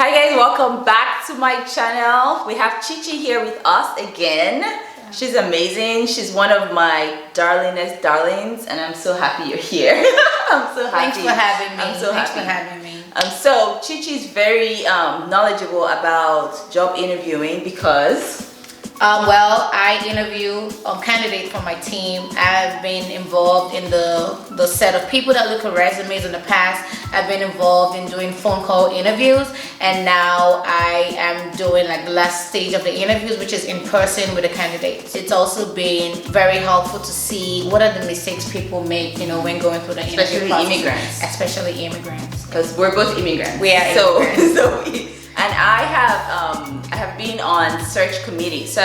Hi guys, welcome back to my channel. We have Chichi here with us again. She's amazing. She's one of my darlingest darlings, and I'm so happy you're here. I'm so happy. Thanks for having me. I'm so Thanks happy. for having me. So Chichi is very knowledgeable about job interviewing because Well, I interview candidates for my team. I've been involved in the set of people that look at resumes in the past. I've been involved in doing phone call interviews, and now I am doing like the last stage of the interviews, which is in person with the candidates. It's also been very helpful to see what are the mistakes people make, when going through the interview process. Especially immigrants. Because we're both immigrants. We are immigrants. And I have been on search committees. So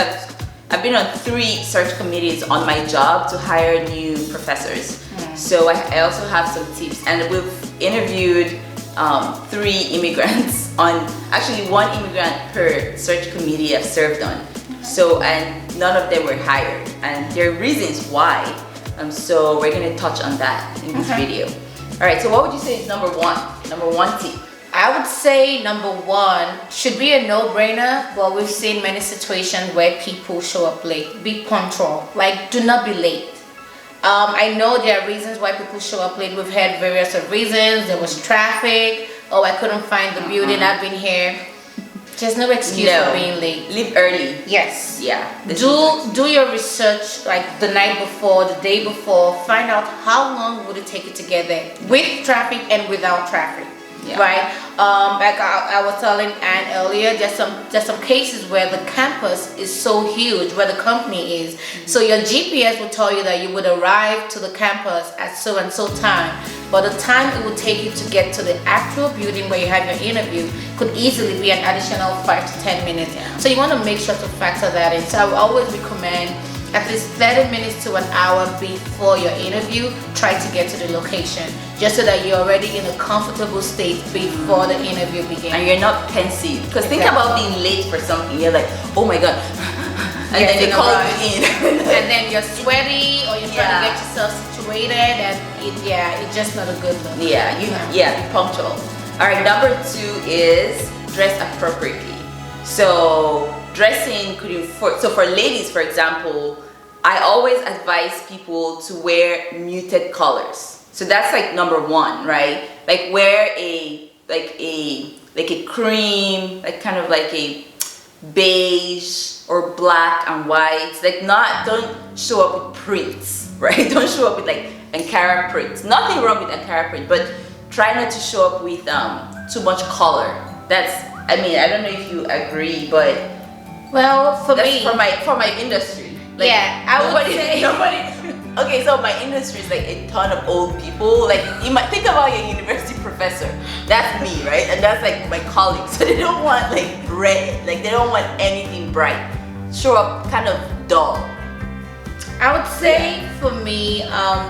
I've been on 3 search committees on my job to hire new professors. So I also have some tips, and we've interviewed 3 immigrants on, actually 1 immigrant per search committee I've served on. So, and none of them were hired, and there are reasons why. So we're gonna touch on that in this video. All right, so what would you say is number one tip? I would say number 1 should be a no-brainer, but we've seen many situations where people show up late. Be punctual. Like, do not be late. I know there are reasons why people show up late. We've had various reasons. There was traffic. Oh, I couldn't find the building. I've been here. There's no excuse for being late. Leave early. Yes. Yeah. Do your research like the night before, the day before. Find out how long would it take you to get there with traffic and without traffic. Yeah. Right, like I was telling Anne earlier, there's some cases where the campus is so huge, where the company is. So your GPS will tell you that you would arrive to the campus at so and so time, but the time it would take you to get to the actual building where you have your interview could easily be an additional 5 to 10 minutes. So you want to make sure to factor that in. So I would always recommend at least 30 minutes to an hour before your interview, try to get to the location, just so that you're already in a comfortable state before the interview begins. And you're not pensive. Because think about being late for something. You're like, oh my God. And then they call you in. And then you're sweaty, or you're trying to get yourself situated, and it's just not a good look. Be punctual. All right, number 2 is dress appropriately. So dressing could for ladies, for example, I always advise people to wear muted colors. So that's like number 1, right? Like wear a cream, like kind of like a beige or black and white. Like don't show up with prints, right? Don't show up with like Ankara prints. Nothing wrong with Ankara print, but try not to show up with too much color. I don't know if you agree, but well, for my industry, like, I would say nobody. Okay, so my industry is like a ton of old people. Like you might think about your university professor. That's me, right? And that's like my colleagues. So they don't want like red. Like they don't want anything bright. Show up kind of dull. I would say for me,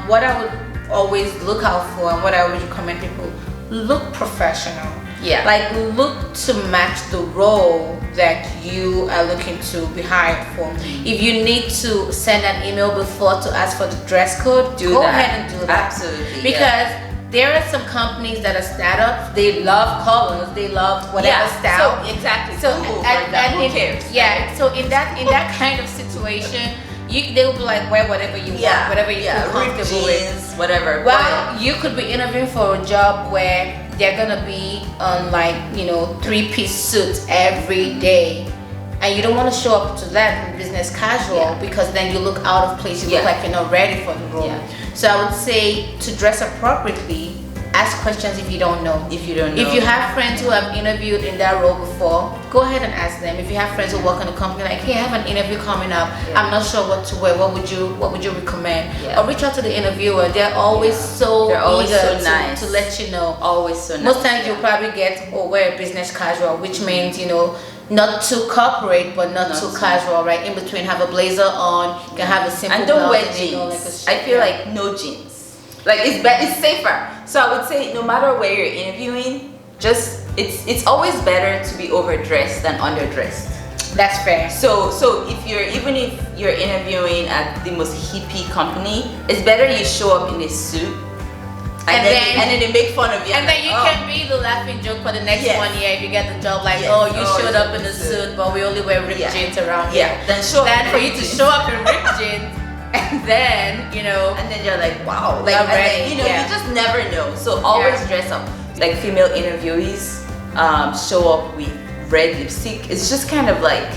what I would always look out for and what I would recommend people, look professional. Yeah. Like look to match the role that you are looking to be hired for. If you need to send an email before to ask for the dress code, go ahead and do that. Absolutely. Because there are some companies that are startups, they love colors, they love whatever style. So exactly. So who cares? Yeah. So in that kind of situation, they will be like, wear whatever you want, whatever you feel comfortable with, whatever. Well, you could be interviewing for a job where they're gonna be on 3-piece suits every day, and you don't want to show up to that in business casual because then you look out of place. You look like you're not ready for the role. So I would say to dress appropriately. Ask questions if you don't know. If you have friends who have interviewed in that role before, go ahead and ask them. If you have friends who work in a company, like, hey, I have an interview coming up. I'm not sure what to wear. What would you recommend? Or reach out to the interviewer. They're always so nice to let you know. Always so nice. Most times you'll probably get wear business casual, which means not too corporate but not too casual, right? In between, have a blazer on. You can have a simple and don't wear belt jeans. I feel like no jeans. Like it's safer. So I would say no matter where you're interviewing, it's always better to be overdressed than underdressed. That's fair. So if you're interviewing at the most hippie company, it's better you show up in a suit and then they make fun of you. And then you oh. can be the laughing joke for the next Yes. 1 year if you get the job. Like, Yes. oh, you Oh, showed you up in a suit, but we only wear ripped Yeah. jeans around here. Yeah, then show up Then in for you ripped to jeans. show up in ripped jeans, and then and then you're like, wow, like, You're and then, ready, you know, yeah. you just never know. So always Yeah. dress up. Like female interviewees show up with red lipstick. It's just kind of like,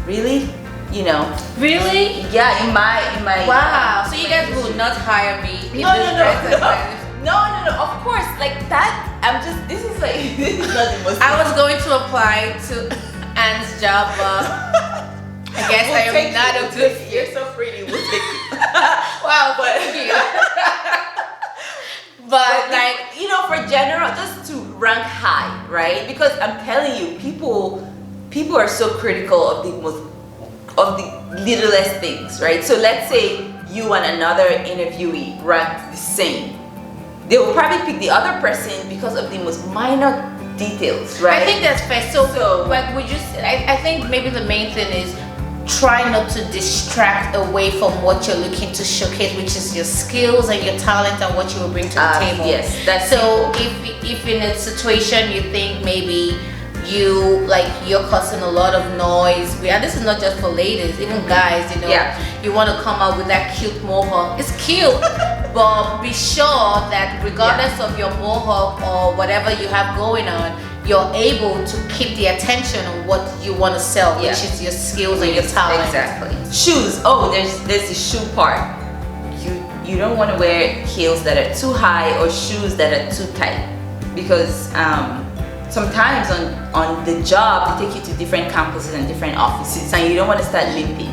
really, you know? really. Yeah, in my Wow. So you guys would not hire me if No, this no, dress no, is no. like- No, of course, like that. This is like, this is not the most. I was going to apply to Anne's job, but I guess I am not a good fit. You're so pretty. We'll take you. Wow, but thank you. But like, you know, for general, just to rank high, right? Because I'm telling you, people are so critical of the littlest things, right? So let's say you and another interviewee rank the same. They will probably pick the other person because of the most minor details, right? I think that's fair. So So- would you? I think maybe the main thing is try not to distract away from what you're looking to showcase, which is your skills and your talent and what you will bring to the table. Yes, that's so. If in a situation you think maybe you're causing a lot of noise, and this is not just for ladies, even guys, you know, Yeah. you want to come out with that cute mohawk. It's cute, but be sure that regardless of your mohawk or whatever you have going on, you're able to keep the attention on what you want to sell, Yeah. which is your skills and your talent. Exactly. Shoes. Oh, there's the shoe part. You don't want to wear heels that are too high or shoes that are too tight, because sometimes on the job they take you to different campuses and different offices, and you don't want to start limping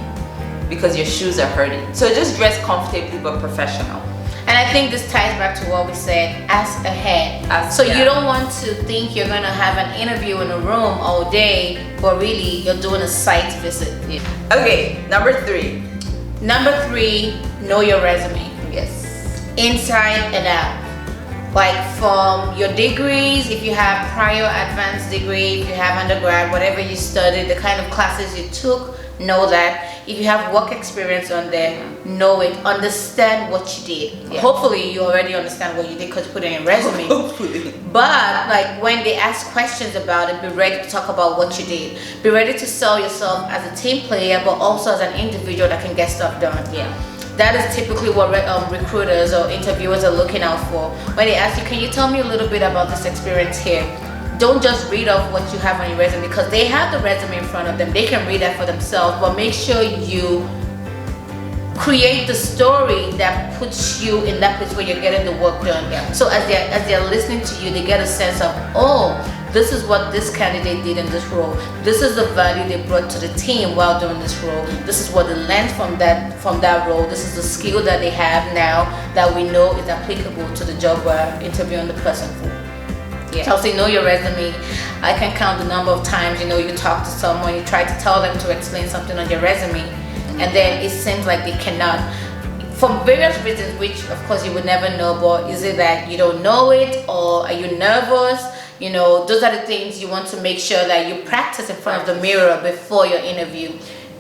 because your shoes are hurting. So just dress comfortably but professional. And I think this ties back to what we said, ask ahead. So yeah. you don't want to think you're going to have an interview in a room all day, but really you're doing a site visit. Yeah. Okay, number 3. Number 3, know your resume. Yes. Inside and out. Like from your degrees, if you have prior advanced degree, if you have undergrad, whatever you studied, the kind of classes you took, know that. If you have work experience on there, know it. Understand what you did. Yeah. Hopefully you already understand what you did because you put it in your resume. Hopefully. But like when they ask questions about it, be ready to talk about what you did. Be ready to sell yourself as a team player, but also as an individual that can get stuff done. Yeah. That is typically what recruiters or interviewers are looking out for. When they ask you, can you tell me a little bit about this experience here? Don't just read off what you have on your resume, because they have the resume in front of them. They can read that for themselves, but make sure you create the story that puts you in that place where you're getting the work done. Yeah. So as they're listening to you, they get a sense of, oh, this is what this candidate did in this role. This is the value they brought to the team while doing this role. This is what they learned from that role. This is the skill that they have now that we know is applicable to the job we're interviewing the person for. Yeah. So I'll say know your resume. I can count the number of times, you know, you talk to someone, you try to tell them to explain something on your resume, and then it seems like they cannot. For various reasons, which of course you would never know, but is it that you don't know it, or are you nervous? You know, those are the things you want to make sure that you practice in front of the mirror before your interview.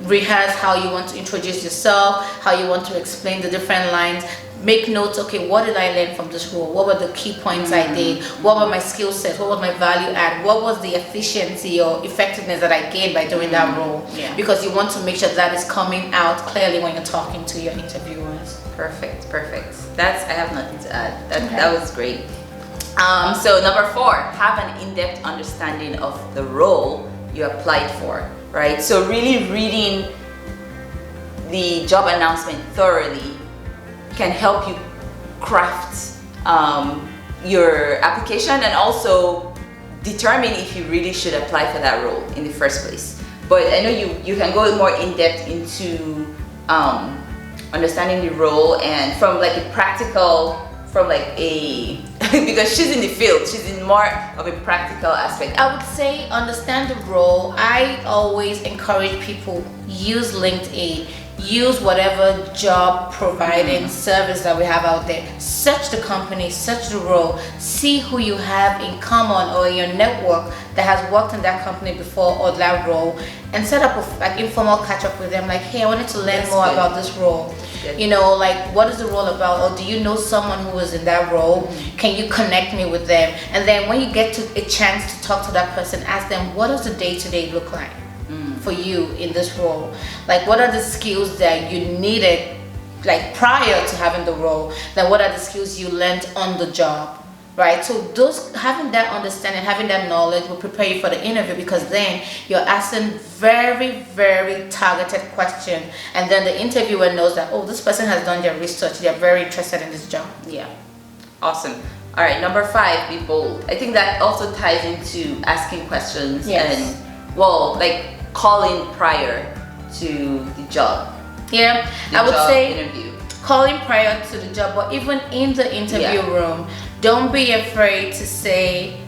Rehearse how you want to introduce yourself, how you want to explain the different lines. Make notes, okay, what did I learn from this role? What were the key points I did? What were my skill sets? What was my value add? What was the efficiency or effectiveness that I gained by doing that role? Yeah. Because you want to make sure that is coming out clearly when you're talking to your interviewers. Perfect. I have nothing to add. Okay. That was great. So number 4, have an in-depth understanding of the role you applied for, right? So really reading the job announcement thoroughly can help you craft your application and also determine if you really should apply for that role in the first place. But I know you can go more in depth into understanding the role, and from like a practical, because she's in the field, she's in more of a practical aspect. I would say understand the role. I always encourage people, use LinkedIn, use whatever job providing service that we have out there. Search the company, search the role, see who you have in common or your network that has worked in that company before or that role, and set up a like informal catch up with them. Like, hey, I wanted to learn more about this role. You know, like, what is the role about, or do you know someone who is in that role? Can you connect me with them? And then when you get to a chance to talk to that person, ask them, what does the day-to-day look like for you in this role? Like, what are the skills that you needed like prior to having the role? Then what are the skills you learned on the job? Right, so those, having that understanding, having that knowledge will prepare you for the interview, because then you're asking very, very targeted questions, and then the interviewer knows that, oh, this person has done their research, they're very interested in this job. Yeah, awesome. All right, number 5, be bold. I think that also ties into asking questions and, well, like calling prior to the job. Yeah, I would say interview. Calling prior to the job, but even in the interview room, don't be afraid to say,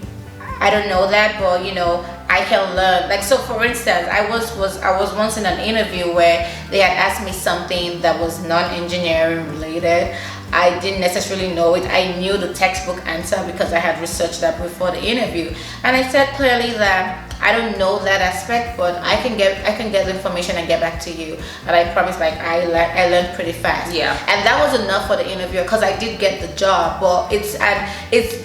I don't know that, but you know, I can learn. Like, so for instance, I was once in an interview where they had asked me something that was non-engineering related. I didn't necessarily know it. I knew the textbook answer because I had researched that before the interview, and I said clearly that I don't know that aspect, but I can get the information and get back to you. And I promise, like, I learned pretty fast. Yeah. And that was enough for the interviewer, because I did get the job. But it's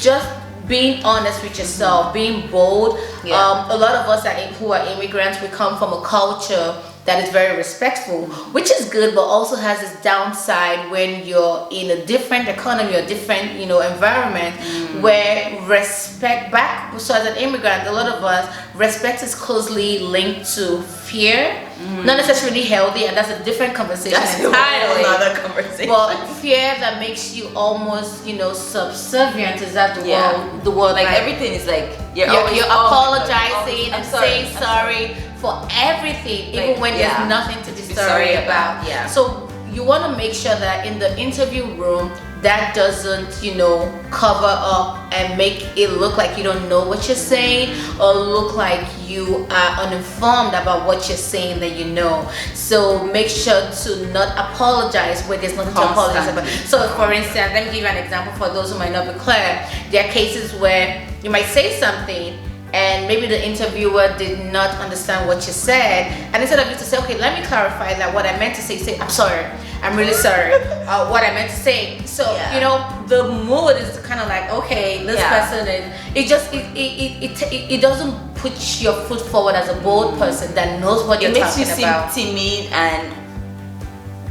just being honest with yourself, being bold. Yeah. A lot of us who are immigrants, we come from a culture that is very respectful, which is good, but also has this downside when you're in a different economy or different, you know, environment where respect back. So as an immigrant, a lot of us, respect is closely linked to fear, not necessarily healthy, and that's a different conversation. That's entirely another conversation. But fear that makes you almost, you know, subservient. Is that the word? Like everything is like you're apologizing and saying sorry for everything, like, even when there's nothing to be sorry about. Yeah. So you want to make sure that in the interview room, that doesn't, you know, cover up and make it look like you don't know what you're saying, or look like you are uninformed about what you're saying that you know. So make sure to not apologize where there's nothing to apologize about. So for instance, let me give you an example for those who might not be clear. There are cases where you might say something and maybe the interviewer did not understand what you said, and instead of you to say, okay, let me clarify that, what I meant to say I'm sorry, I'm really sorry, what I meant to say. So you know, the mood is kind of like, okay, this person it doesn't put your foot forward as a bold person that knows what you're talking about. It makes you seem timid and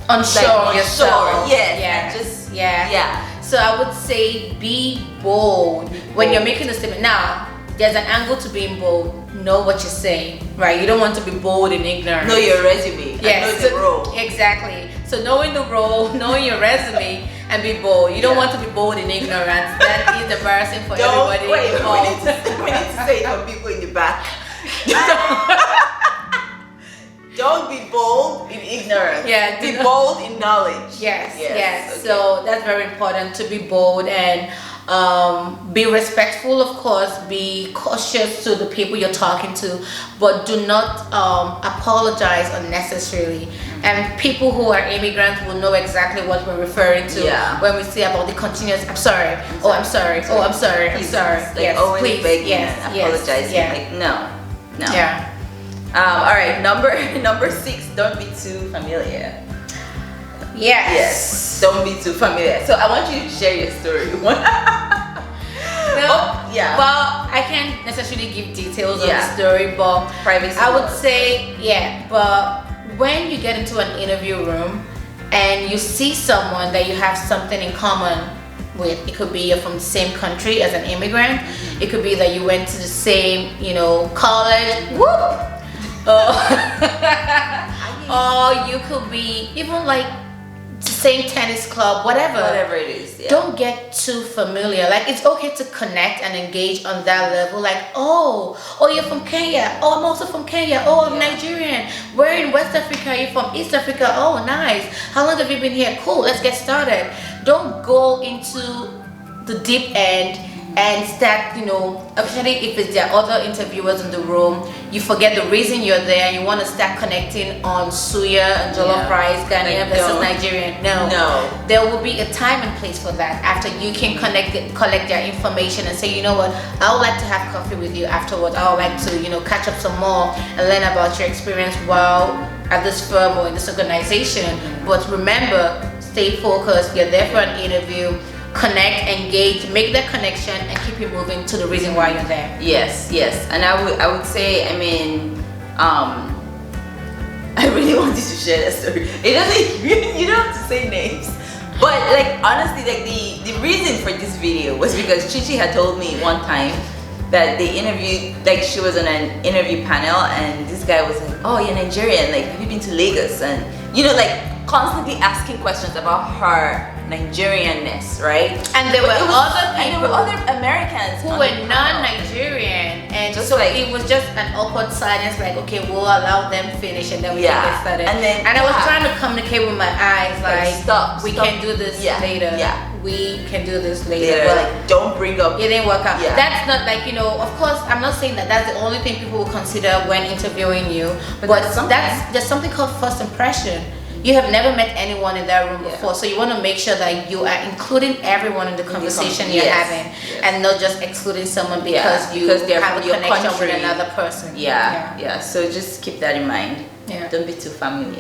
unsure of yourself. So I would say be bold when you're making a statement. Now, there's an angle to being bold. Know what you're saying, right? You don't want to be bold in ignorance. Know your resume. Yes, know the role. Exactly. So knowing the role, knowing your resume, and be bold. You don't want to be bold in ignorance. That is embarrassing for everybody involved. We need to say it for people in the back. Don't be bold in ignorance. Yeah, be bold in knowledge. Yes. Okay. So that's very important, to be bold and be respectful, of course. Be cautious to the people you're talking to, but do not apologize unnecessarily. And people who are immigrants will know exactly what we're referring to when we say about the continuous. I'm sorry. Oh, I'm sorry. Oh, I'm sorry. I'm sorry. Like, yes, always please. Begging and apologizing. Like, no. Yeah. All right. Number 6. Don't be too familiar. Yes. Don't be too familiar. So I want you to share your story. Well, I can't necessarily give details of the story, but privacy. I would say, but when you get into an interview room and you see someone that you have something in common with, it could be you're from the same country as an immigrant, it could be that you went to the same, college, or you could be even like same tennis club, whatever it is. Don't get too familiar. Like, it's okay to connect and engage on that level. Like, oh, you're from Kenya. Oh, I'm also from Kenya. Oh, I'm Nigerian. Where in West Africa are you from? East Africa. Oh, nice. How long have you been here? Cool, let's get started. Don't go into the deep end and start, especially if it's there are other interviewers in the room, you forget the reason you're there. You want to start connecting on suya and jollof rice, Ghanaian versus Nigerian. No, there will be a time and place for that. After you can collect their information and say, you know what, I would like to have coffee with you afterwards. I would like to, catch up some more and learn about your experience while at this firm or in this organization. But remember, stay focused. You're there for an interview. Connect, engage, make that connection, and keep it moving to the reason why you're there. Yes. And I would say, I really wanted to share that story. It doesn't, you don't have to say names. But like honestly, like the reason for this video was because Chichi had told me one time that they interviewed, like she was on an interview panel, and this guy was like, oh, you're Nigerian, like have you been to Lagos? And like constantly asking questions about her Nigerianness, right? And there were other Americans who were non-Nigerian, and just so it was just an awkward silence, like, okay, we'll allow them finish and then we can get started. And I was trying to communicate with my eyes, like stop, we can do this later. We can do this later. But like, don't bring up. It didn't work out. That's not like, of course, I'm not saying that that's the only thing people will consider when interviewing you, but there's something called first impression. You have never met anyone in that room before, so you want to make sure that you are including everyone in the conversation you're having, and not just excluding someone because they have a connection with another person. So just keep that in mind. Don't be too familiar.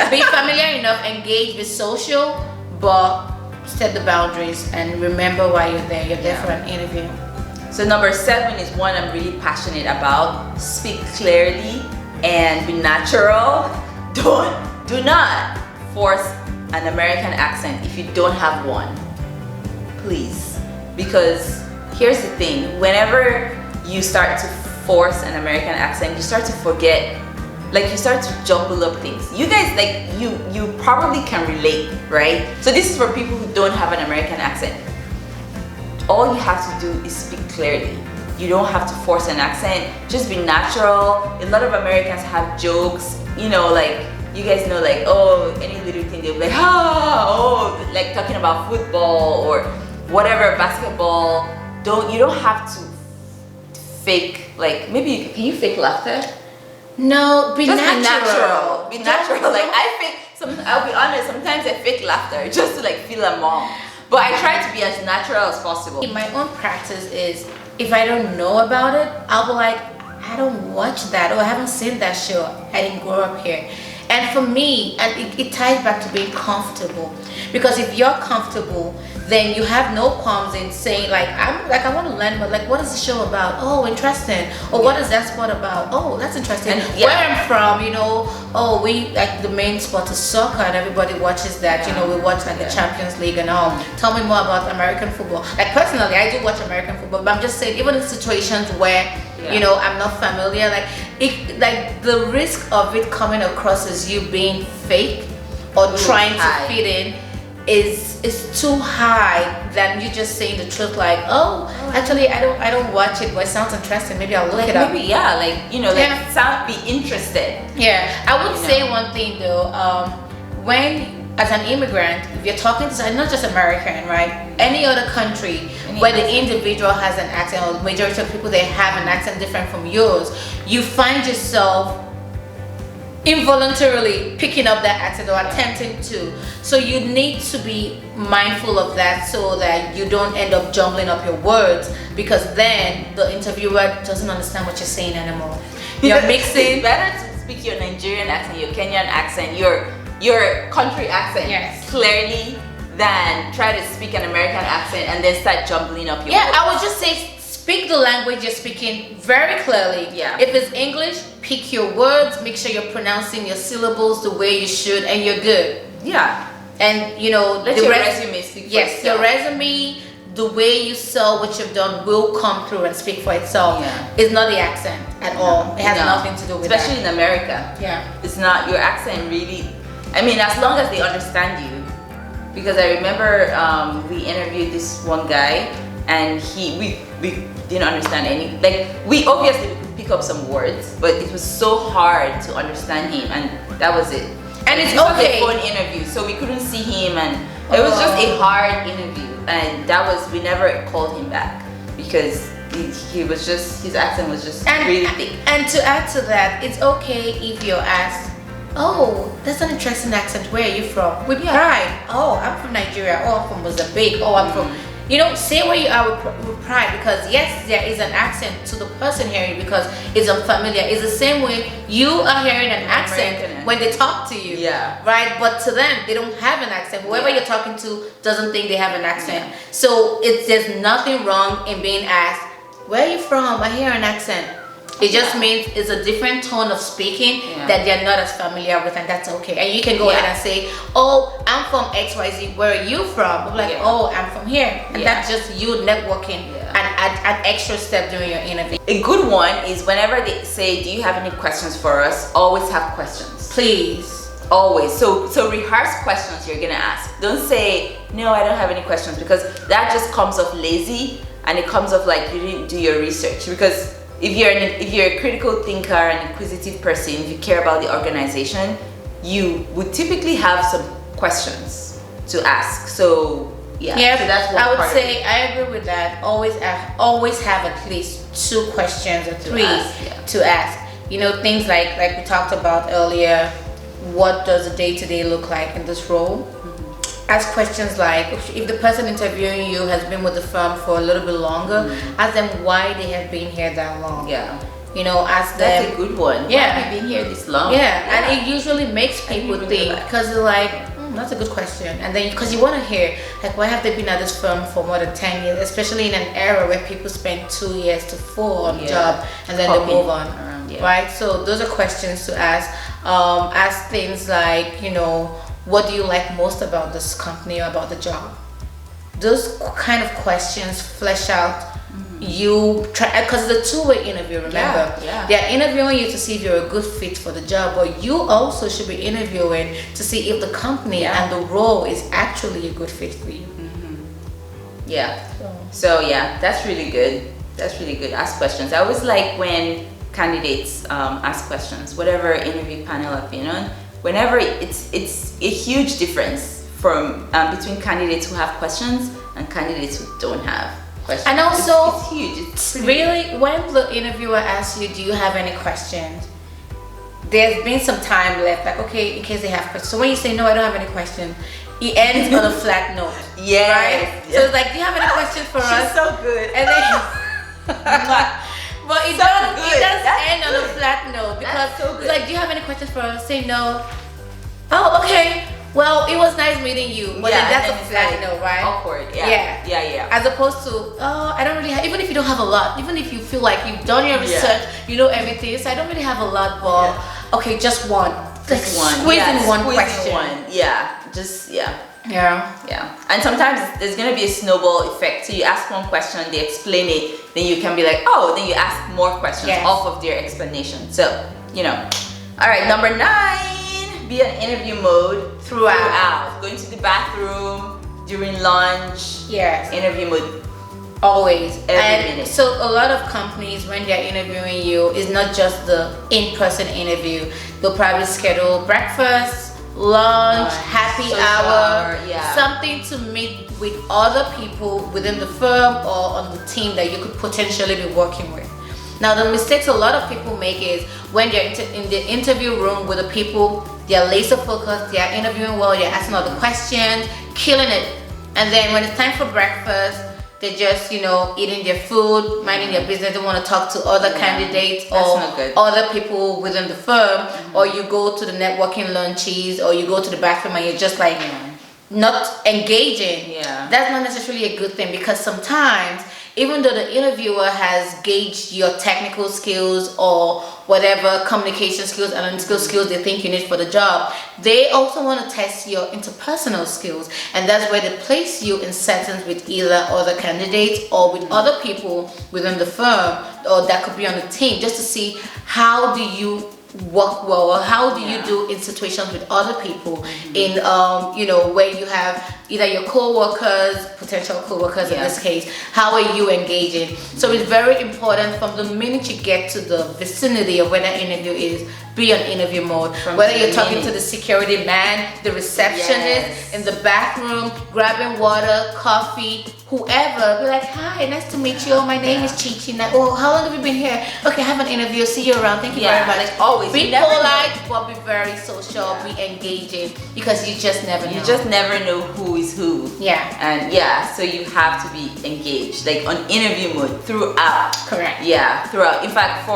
Be familiar enough, engage, be social, but set the boundaries and remember why you're there. You're there for an interview. So number 7 is one I'm really passionate about. Speak clearly and be natural. Do not force an American accent if you don't have one, please. Because here's the thing, whenever you start to force an American accent, you start to forget, like you start to jumble up things. You guys, like you probably can relate, right? So this is for people who don't have an American accent. All you have to do is speak clearly. You don't have to force an accent, just be natural. A lot of Americans have jokes, like, you guys know, like, oh, any little thing they'll be like, like talking about football or whatever, basketball. You don't have to fake, like, maybe can you fake laughter? No, be natural. Be natural. Like I'll be honest, sometimes I fake laughter just to like feel a mom. But I try to be as natural as possible. My own practice is, if I don't know about it, I'll be like, I don't watch that, or I haven't seen that show. I didn't grow up here. And for me, and it ties back to being comfortable, because if you're comfortable, then you have no qualms in saying, like, I want to learn, but like, what is the show about? Oh, interesting. Or what is that sport about? Oh, that's interesting. And where I'm from, we like the main sport is soccer, and everybody watches that. We watch like the Champions League and all. Tell me more about American football. Like personally, I do watch American football, but I'm just saying, even in situations where I'm not familiar, like the risk of it coming across as you being fake or trying to fit in is too high than you just saying the truth, like, actually I don't watch it, but it sounds interesting, maybe I'll look it up. Maybe be interested. I would say one thing though, when as an immigrant, if you're talking to not just American, right, any other country where the individual has an accent, or the majority of people, they have an accent different from yours, you find yourself involuntarily picking up that accent or attempting to. So you need to be mindful of that, so that you don't end up jumbling up your words, because then the interviewer doesn't understand what you're saying anymore. You're mixing. It's better to speak your Nigerian accent, your Kenyan accent, your country accent clearly, than try to speak an American accent and then start jumbling up your words. I would just say, speak the language you're speaking very clearly. If it's English, pick your words, make sure you're pronouncing your syllables the way you should, and you're good. And let your resume speak for itself. Your resume, the way you sell what you've done will come through and speak for itself. It's not the accent at all. It has nothing to do with especially that. In America. It's not your accent really. I mean, as long as they understand you. Because I remember we interviewed this one guy, and we didn't understand any, like, we obviously could pick up some words, but it was so hard to understand him, and that was it. And it's okay. okay. It was a phone interview, so we couldn't see him, and It was just a hard interview, and we never called him back because he was just, his accent was just really thick. And to add to that, it's okay if you're asked, oh, that's an interesting accent, where are you from? With pride. Oh, I'm from Nigeria. Oh, I'm from Mozambique. Oh, I'm from, say where you are with pride, because yes, there is an accent to the person hearing because it's unfamiliar. It's the same way you are hearing an accent when they talk to you. Yeah. Right? But to them, they don't have an accent. Whoever you're talking to doesn't think they have an accent. So there's nothing wrong in being asked, where are you from? I hear an accent. It just means it's a different tone of speaking that they're not as familiar with, and that's okay. And you can go ahead and say, oh, I'm from XYZ, where are you from? I'm like, oh, I'm from here. And that's just you networking and add an extra step during your interview. A good one is whenever they say, do you have any questions for us? Always have questions. Please. Always. So rehearse questions you're gonna ask. Don't say, no, I don't have any questions, because that just comes off lazy, and it comes off like you didn't do your research. Because if you're a critical thinker and inquisitive person, if you care about the organization, you would typically have some questions to ask. So so that's one I would part say I agree with that. Always have at least 2 questions or 3 to ask. Things like we talked about earlier. What does a day-to-day look like in this role? Ask questions like, if the person interviewing you has been with the firm for a little bit longer, ask them why they have been here that long. Ask them. That's a good one. Why have you been here this long? And it usually makes people think, because they're like, that's a good question. And then because you want to hear, like, why have they been at this firm for more than 10 years, especially in an era where people spend 2 years to 4 on the job and then they move on. Right? So those are questions to ask. Ask things like, what do you like most about this company or about the job? Those kind of questions flesh out you try, because it's a 2-way interview, remember. They're interviewing you to see if you're a good fit for the job, but you also should be interviewing to see if the company and the role is actually a good fit for you. So that's really good. Ask questions. I always like when candidates ask questions, whatever interview panel I've been on. Whenever it's a huge difference from between candidates who have questions and candidates who don't have questions. And also, it's huge. It's really, when the interviewer asks you, do you have any questions? There's been some time left, like, okay, in case they have questions. So when you say, no, I don't have any questions, it ends on a flat note. Right? So it's like, do you have any questions for us? She's so good. And then but it does end on a flat note, because it's like, do you have any questions for us? Say no. Oh, okay. Well, it was nice meeting you. But then that's a flat note, right? Awkward. As opposed to, oh, I don't really have, even if you don't have a lot, even if you feel like you've done your research, you know everything. So I don't really have a lot, but okay, just one. Just one. Squeeze in one question. And sometimes there's gonna be a snowball effect. So you ask one question, they explain it, then you can be like, oh, then you ask more questions off of their explanation. So, all right, number 9, be in interview mode throughout. Going to the bathroom, during lunch. Interview mode. Always. Every minute. So a lot of companies, when they're interviewing you, is not just the in-person interview. They'll probably schedule breakfast, lunch, happy hour, something to meet with other people within the firm or on the team that you could potentially be working with. Now, the mistakes a lot of people make is when they're in the interview room with the people, they're laser focused, they're interviewing well, they're asking all the questions, killing it. And then when it's time for breakfast, they're just, eating their food, minding their business. They want to talk to other candidates or other people within the firm, or you go to the networking lunches, or you go to the bathroom and you're just like not engaging. That's not necessarily a good thing, because sometimes, even though the interviewer has gauged your technical skills or whatever communication skills, analytical skills they think you need for the job, they also want to test your interpersonal skills, and that's where they place you in settings with either other candidates or with other people within the firm, or that could be on the team, just to see how do you work well, or how do you do in situations with other people, in you know, where you have either your co-workers, potential co-workers in this case, how are you engaging? So it's very important from the minute you get to the vicinity of where that interview is, be on interview mode. Whether you're talking to the security man, the receptionist, in the bathroom, grabbing water, coffee, whoever, be like, hi, nice to meet you. My name is Chichi. Like, oh, how long have you been here? Okay, have an interview. See you around. Thank you very much. Like always. Be polite, but be very social, be engaging, because you just never know. You just never know who is who. Yeah. And so you have to be engaged, like on interview mode throughout. Correct. Yeah, throughout. In fact,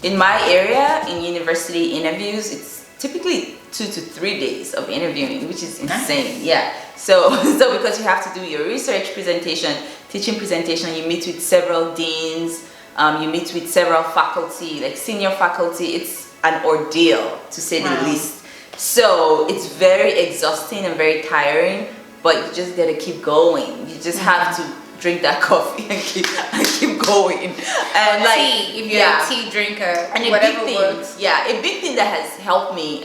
in my area, in university interviews, it's typically 2 to 3 days of interviewing, which is insane. Yeah. So because you have to do your research presentation, teaching presentation, you meet with several deans, you meet with several faculty, like senior faculty. It's an ordeal, to say the least. So it's very exhausting and very tiring, but you just gotta keep going. You just have to drink that coffee and keep going. And like tea, if you're a tea drinker, and whatever works. Yeah, a big thing that has helped me,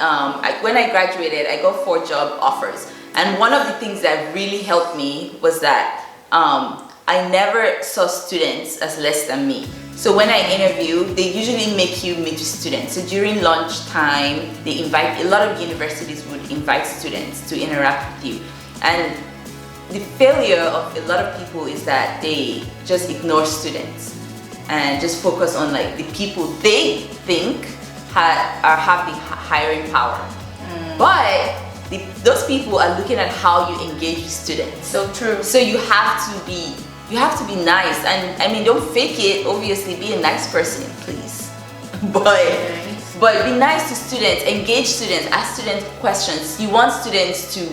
when I graduated, I got 4 job offers. And one of the things that really helped me was that I never saw students as less than me. So when I interview, they usually make you meet with students. So during lunchtime, they invite, a lot of universities would invite students to interact with you. And the failure of a lot of people is that they just ignore students and just focus on like the people they think have the hiring power. But those people are looking at how you engage with students. So true. So you have to be nice, and I mean, don't fake it. Obviously, be a nice person, please. But be nice to students, engage students, ask students questions. You want students to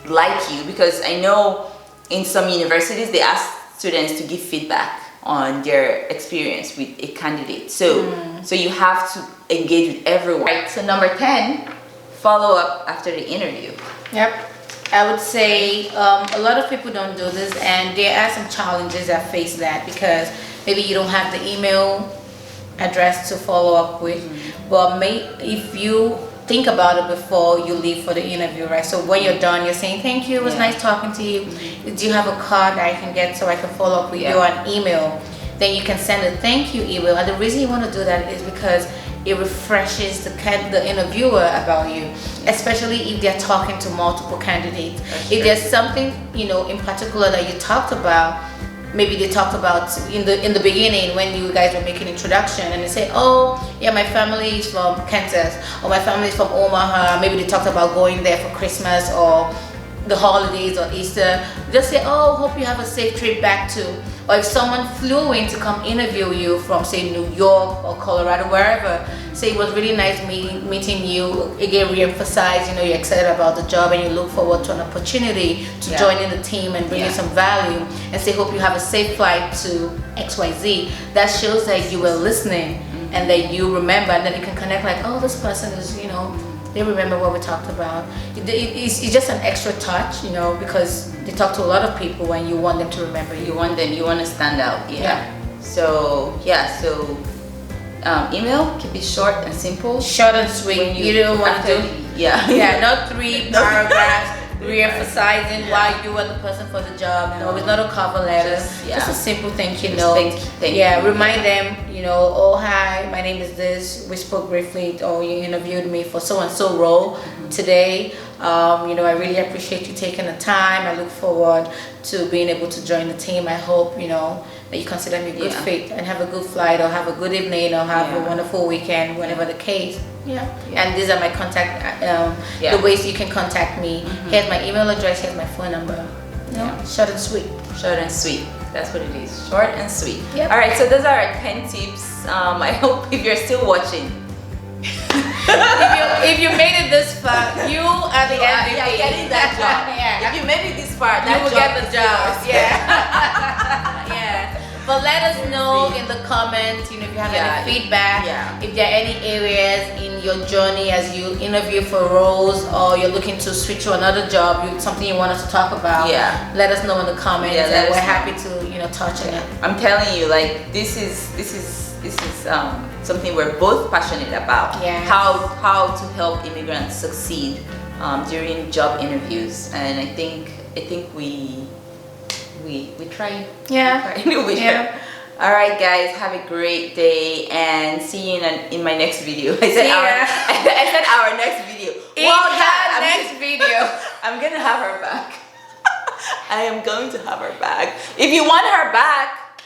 like you, because I know in some universities they ask students to give feedback on their experience with a candidate. So you have to engage with everyone. Right. So number 10, follow up after the interview. Yep. I would say a lot of people don't do this, and there are some challenges that face that, because maybe you don't have the email address to follow up with. But if you think about it before you leave for the interview, right? So when you're done, you're saying, thank you, it was nice talking to you. Do you have a card that I can get so I can follow up with you on email? Then you can send a thank you email. And the reason you want to do that is because it refreshes the interviewer about you, especially if they're talking to multiple candidates. If there's something, you know, in particular that you talked about, maybe they talked about in the beginning when you guys were making introduction, and they say, oh yeah, my family is from Kansas, or my family is from Omaha. Maybe they talked about going there for Christmas or the holidays or Easter. Just say, oh, hope you have a safe trip back to. Or if someone flew in to come interview you from, say, New York or Colorado, wherever, say it was really nice meeting you. Again, re-emphasize, you know, you're excited about the job and you look forward to an opportunity to join in the team and bring you some value, and say, hope you have a safe flight to XYZ. That shows that you were listening and that you remember, and then you can connect like, oh, this person is, you know, they remember what we talked about. It's just an extra touch, you know, because they talk to a lot of people and you want them to remember you. You want to stand out. So email can be short and simple. Short and sweet. You don't want to do not 3 paragraphs re-emphasizing why you are the person for the job. No, it's not a cover letter. Just a simple thank you note. Remind them, you know, oh hi, my name is this. We spoke briefly, or you interviewed me for so and so role today. You know, I really appreciate you taking the time. I look forward to being able to join the team. I hope, you know, that you consider me a good fit and have a good flight, or have a good evening, or have a wonderful weekend, whatever the case. And these are my contact, the ways you can contact me. Here's my email address, here's my phone number. Short and sweet. Short and sweet. That's what it is. Short and sweet. Alright, so those are our 10 tips. I hope if you're still watching, if you made it this far, you are the MVP. Yeah, getting that job. If you made it this far, you will get the job. But let us know in the comments, you know, if you have any feedback, if there are any areas in your journey as you interview for roles, or you're looking to switch to another job, something you want us to talk about. Let us know in the comments, and we're happy to, you know, touching it. I'm telling you, like this is something we're both passionate about. Yeah. How to help immigrants succeed during job interviews, and I think we try. Yeah. We try. All right, guys, have a great day and see you in my next video. I said our next video. Next video. I'm gonna have her back. I am going to have her back. If you want her back,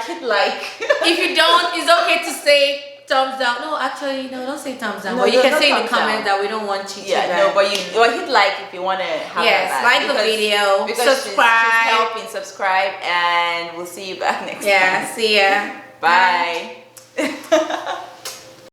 hit like. If you don't, it's okay to say thumbs down. No, actually, no, don't say thumbs down. No, but you can say in the thumbs comments down. that we don't want you to. Yeah, no, but you hit like if you want to have her back. Like the video, subscribe. She's helping, subscribe, and we'll see you back next time. Yeah, see ya. Bye.